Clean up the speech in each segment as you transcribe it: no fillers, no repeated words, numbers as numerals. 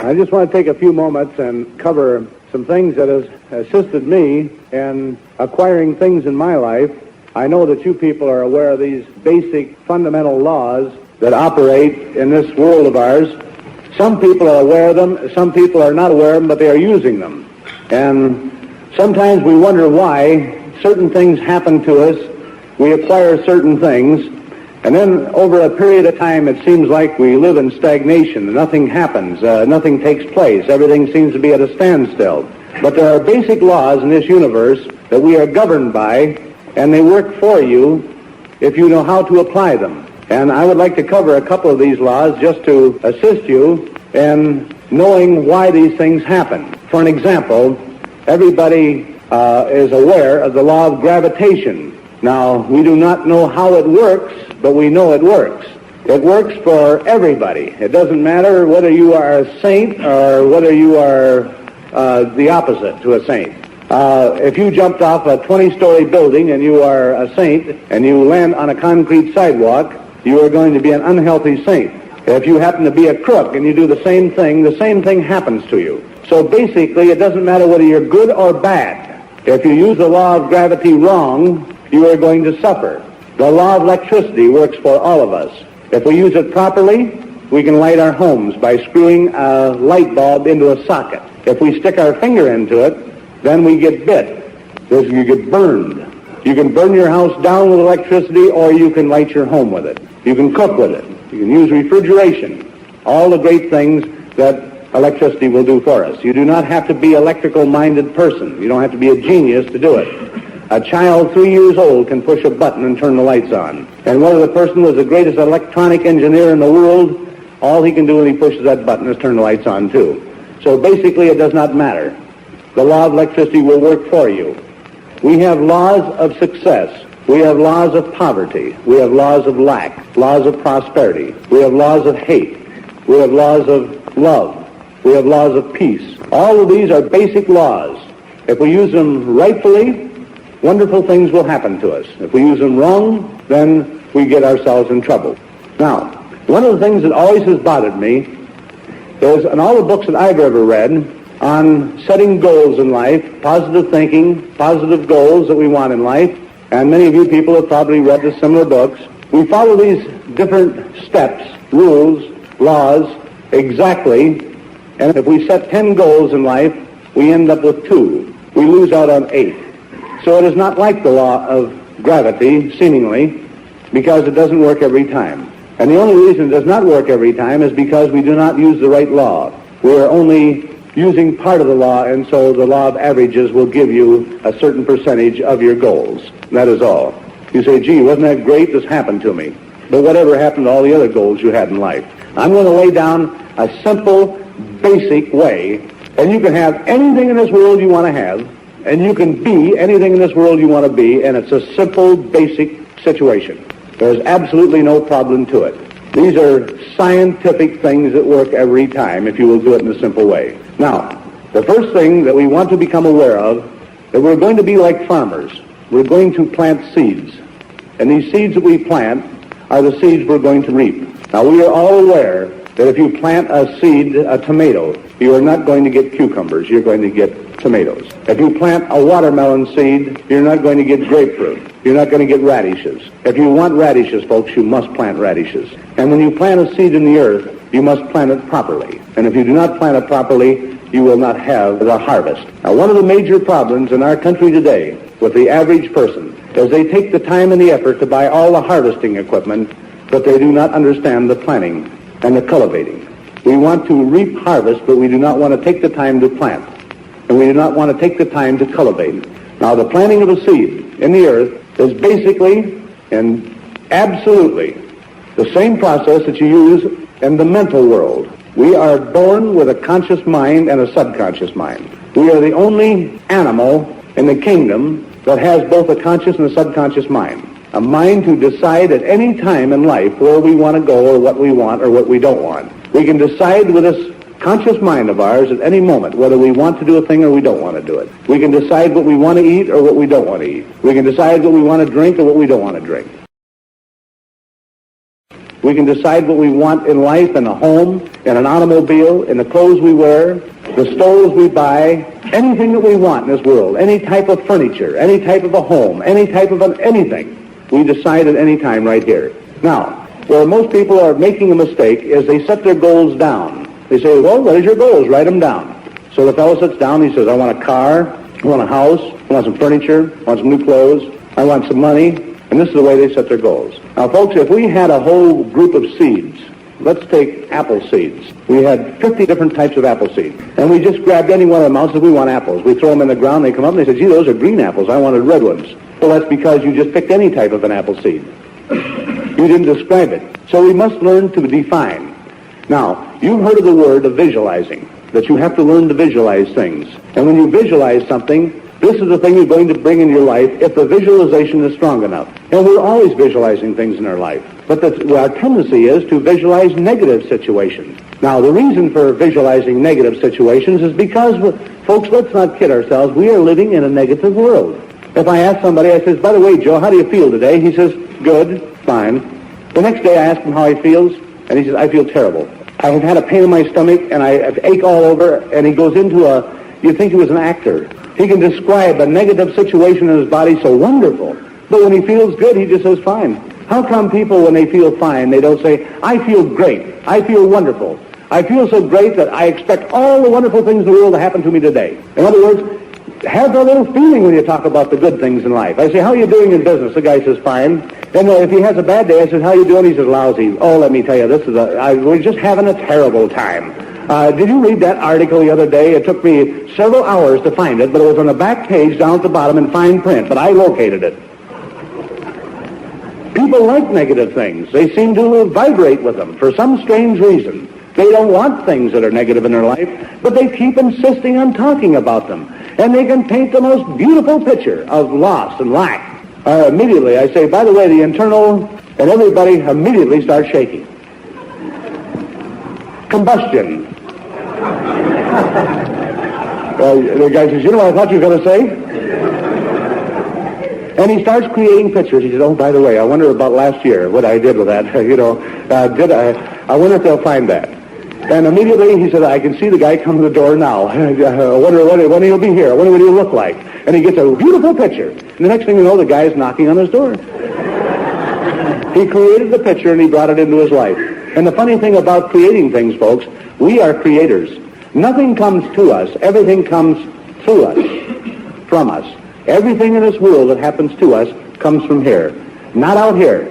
I just want to take a few moments and cover some things that has assisted me in acquiring things in my life. I know that you people are aware of these basic fundamental laws that operate in this world of ours. Some people are aware of them, some people are not aware of them, but they are using them. And sometimes we wonder why certain things happen to us, we acquire certain things, and then over a period of time it seems like we live in stagnation. Nothing happens, nothing takes place, everything seems to be at a standstill. But there are basic laws in this universe that we are governed by, and they work for you if you know how to apply them. And I would like to cover a couple of these laws just to assist you in knowing why these things happen. For an example, everybody is aware of the law of gravitation. Now, we do not know how it works, but we know it works. It works for everybody. It doesn't matter whether you are a saint or whether you are the opposite to a saint. If you jumped off a 20-story building and you are a saint and you land on a concrete sidewalk, you are going to be an unhealthy saint. If you happen to be a crook and you do the same thing happens to you. So basically, it doesn't matter whether you're good or bad. If you use the law of gravity wrong, you are going to suffer. The law of electricity works for all of us. If we use it properly, we can light our homes by screwing a light bulb into a socket. If we stick our finger into it, then we get bit. You get burned. You can burn your house down with electricity, or you can light your home with it. You can cook with it. You can use refrigeration. All the great things that electricity will do for us. You do not have to be an electrical-minded person. You don't have to be a genius to do it. A child 3 years old can push a button and turn the lights on. And whether the person was the greatest electronic engineer in the world, all he can do when he pushes that button is turn the lights on too. So basically it does not matter. The law of electricity will work for you. We have laws of success. We have laws of poverty. We have laws of lack, laws of prosperity. We have laws of hate. We have laws of love. We have laws of peace. All of these are basic laws. If we use them rightfully, wonderful things will happen to us. If we use them wrong, then we get ourselves in trouble. Now, one of the things that always has bothered me is in all the books that I've ever read on setting goals in life, positive thinking, positive goals that we want in life, and many of you people have probably read the similar books. We follow these different steps, rules, laws, exactly, and if we set 10 goals in life, we end up with 2. We lose out on 8. So it is not like the law of gravity, seemingly, because it doesn't work every time. And the only reason it does not work every time is because we do not use the right law. We are only using part of the law, and so the law of averages will give you a certain percentage of your goals. That is all. You say, gee, wasn't that great? This happened to me. But whatever happened to all the other goals you had in life? I'm going to lay down a simple, basic way, and you can have anything in this world you want to have, and you can be anything in this world you want to be, and it's a simple, basic situation. There's absolutely no problem to it. These are scientific things that work every time if you will do it in a simple way. Now, the first thing that we want to become aware of, that we're going to be like farmers. We're going to plant seeds. And these seeds that we plant are the seeds we're going to reap. Now, we are all aware that if you plant a seed, a tomato, you are not going to get cucumbers. You're going to get tomatoes. If you plant a watermelon seed, you're not going to get grapefruit. You're not going to get radishes. If you want radishes, folks, you must plant radishes. And when you plant a seed in the earth, you must plant it properly. And if you do not plant it properly, you will not have the harvest. Now, one of the major problems in our country today with the average person is they take the time and the effort to buy all the harvesting equipment, but they do not understand the planting and the cultivating. We want to reap harvest, but we do not want to take the time to plant. And we do not want to take the time to cultivate. Now, the planting of a seed in the earth is basically and absolutely the same process that you use in the mental world. We are born with a conscious mind and a subconscious mind. We are the only animal in the kingdom that has both a conscious and a subconscious mind. A mind to decide at any time in life where we want to go or what we want or what we don't want. We can decide with this conscious mind of ours at any moment whether we want to do a thing or we don't want to do it. We can decide what we want to eat or what we don't want to eat. We can decide what we want to drink or what we don't want to drink. We can decide what we want in life, in a home, in an automobile, in the clothes we wear, the stoves we buy, anything that we want in this world, any type of furniture, any type of a home, any type of anything. We decide at any time right here. Now, where most people are making a mistake is they set their goals down. They say, well, what is your goals? Write them down. So the fellow sits down, he says, I want a car, I want a house, I want some furniture, I want some new clothes, I want some money. And this is the way they set their goals. Now, folks, if we had a whole group of seeds, let's take apple seeds. We had 50 different types of apple seeds. And we just grabbed any one of them out and said, we want apples. We throw them in the ground, they come up, and they say, gee, those are green apples. I wanted red ones. Well, that's because you just picked any type of an apple seed. You didn't describe it. So we must learn to define. Now, you've heard of the word of visualizing, that you have to learn to visualize things. And when you visualize something, this is the thing you're going to bring in your life if the visualization is strong enough. And we're always visualizing things in our life. But our tendency is to visualize negative situations. Now, the reason for visualizing negative situations is because, folks, let's not kid ourselves. We are living in a negative world. If I ask somebody, I says, by the way, Joe, how do you feel today? He says, good, fine. The next day I ask him how he feels, and he says, I feel terrible. I have had a pain in my stomach, and I ache all over, and he goes into you think he was an actor. He can describe a negative situation in his body so wonderful. But when he feels good, he just says, fine. How come people, when they feel fine, they don't say, I feel great, I feel wonderful. I feel so great that I expect all the wonderful things in the world to happen to me today. In other words, have a little feeling when you talk about the good things in life. I say, how are you doing in business? The guy says, fine. Then if he has a bad day, I says, how are you doing? He says, lousy. Oh, let me tell you, we're just having a terrible time. Did you read that article the other day? It took me several hours to find it, but it was on the back page down at the bottom in fine print, but I located it. People like negative things. They seem to vibrate with them for some strange reason. They don't want things that are negative in their life, but they keep insisting on talking about them. And they can paint the most beautiful picture of loss and lack. Immediately, I say, by the way, the internal, and everybody immediately starts shaking. Combustion. The guy says, you know what I thought you were going to say? And he starts creating pictures. He says, oh, by the way, I wonder about last year, what I did with that. I wonder if they'll find that. And immediately he said, I can see the guy come to the door now. I wonder when he'll be here. I wonder what he'll look like. And he gets a beautiful picture. And the next thing you know, the guy is knocking on his door. He created the picture and he brought it into his life. And the funny thing about creating things, folks, we are creators. Nothing comes to us. Everything comes through us, from us. Everything in this world that happens to us comes from here, not out here.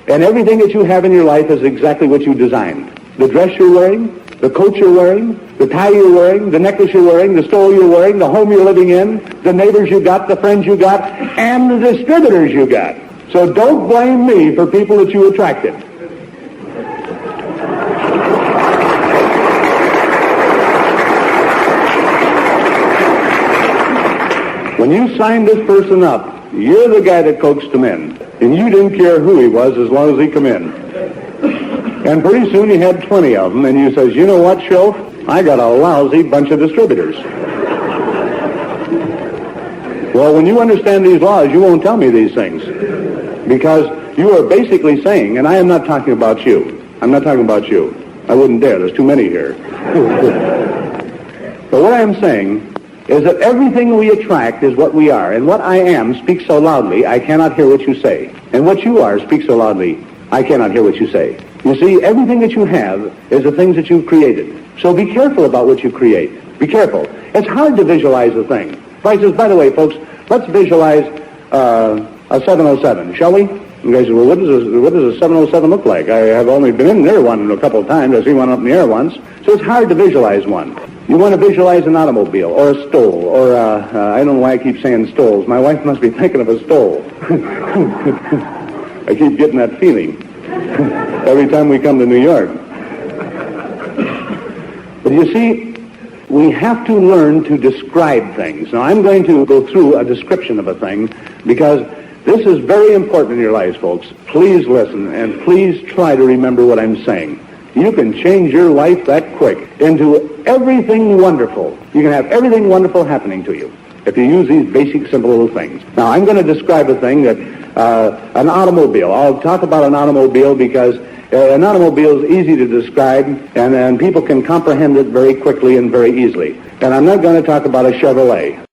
And everything that you have in your life is exactly what you designed. The dress you're wearing, the coat you're wearing, the tie you're wearing, the necklace you're wearing, the stole you're wearing, the home you're living in, the neighbors you got, the friends you got, and the distributors you got. So don't blame me for people that you attracted. When you signed this person up, you're the guy that coaxed him in. And you didn't care who he was as long as he come in. And pretty soon you had 20 of them, and you says, you know what, Shof? I got a lousy bunch of distributors. Well, when you understand these laws, you won't tell me these things. Because you are basically saying, and I am not talking about you. I'm not talking about you. I wouldn't dare. There's too many here. But what I am saying is that everything we attract is what we are. And what I am speaks so loudly, I cannot hear what you say. And what you are speaks so loudly, I cannot hear what you say. You see, everything that you have is the things that you've created. So be careful about what you create. Be careful. It's hard to visualize a thing. If I says, by the way, folks, let's visualize a 707, shall we? You guys say, well, what does a 707 look like? I have only been in near one a couple of times. I've seen one up in the air once. So it's hard to visualize one. You want to visualize an automobile or a stole or I don't know why I keep saying stoles. My wife must be thinking of a stole. I keep getting that feeling every time we come to New York. But you see, we have to learn to describe things. Now, I'm going to go through a description of a thing because this is very important in your lives, folks. Please listen and please try to remember what I'm saying. You can change your life that quick into everything wonderful. You can have everything wonderful happening to you if you use these basic, simple little things. Now, I'm going to describe a thing that, an automobile. I'll talk about an automobile because An automobile is easy to describe, and people can comprehend it very quickly and very easily. And I'm not going to talk about a Chevrolet.